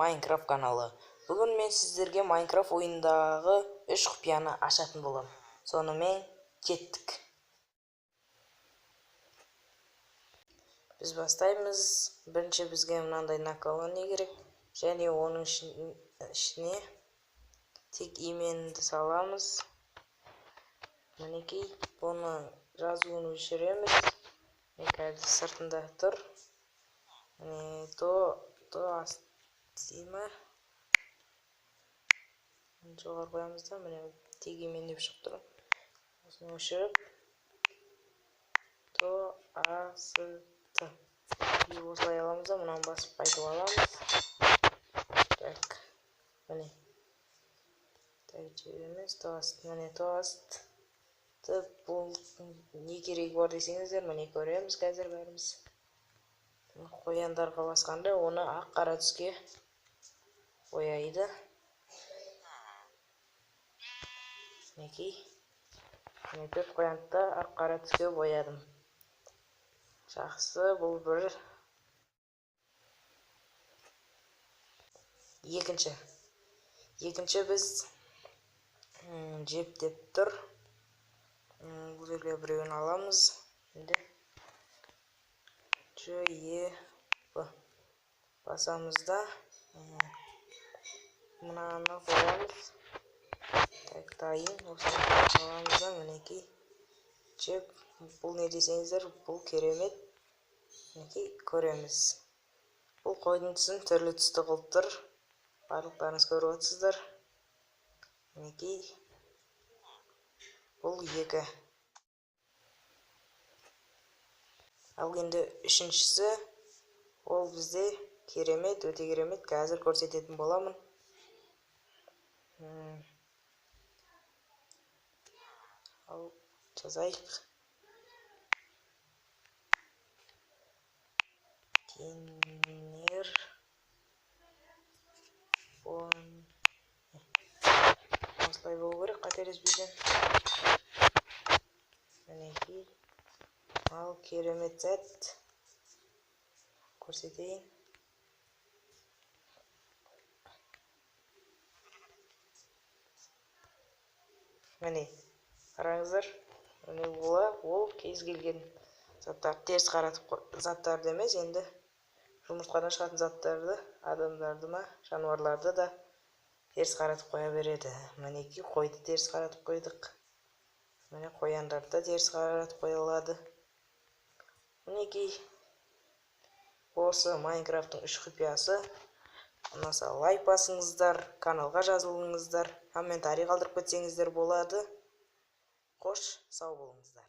Minecraft каналы. Бүгін мен сіздерге Minecraft ойындағы 3 құпияны ашатын боламын. Сонымен кеттік. Біз бастаймыз. Бірінші бізге мынандай наколония керек. Және оның ішіне тек именді саламыз. Мінекей, бұны жазуын өшіреміз. Қазір сыртында тұр. То астыма жоғары қоямыз да, міне тек имен деп шығып тұр. Осыны өшіріп, то асты. Осылай аламыз да, мұнан басып қайтып аламыз. Так, міне. Так, жібереміз, то аст, міне то аст. Бұл не керегі бар десеңіздер, міне көреміз қазір бәріміз. Қояндарға басқанда оны ақ қара түске бояйды. Мінекей. Міне 4 қоянды ақ қара түске боядым. Жақсы, бұл бір. Екінші біз жеп деп тұр. Бұл жерге біреуін аламыз. Жеп басамыз да мынаны қоямыз. Так, дайын. Осыны аламыз да, мінекей. Жеп, бұл не десеңіздер, бұл керемет. Мінекей, көреміз. Бұл қойдың түсін түрлі түсті қылып тұр. Барлықтарыңыз көріп отырсыздар. Мінекей. Бұл 2. Ал енді үшіншісі, ол бізде керемет, өте керемет. Қазір көрсететін боламын. Ал жазайық. Тенер фон. Осылай болу керек, қателеспесем. Мінекей. Ал керемет зат. Көрсетейін. Міне, қараңыздар. Міне ол кез келген заттар, теріс қаратып заттарды емес, енді жұмыртқадан шығатын заттарды, адамдарды ма, жануарларды да теріс қаратып қоя береді. Мінекей, қойды теріс қаратып қойдық. Міне қояндарды да теріс қаратып қоя алады. Мінекей, осы Майнкрафттың 3 құпиясы. Ұнаса лайк басыңыздар, каналға жазылыңыздар, комментарий қалдырып кетсеңіздер болады. Қош, сау болыңыздар.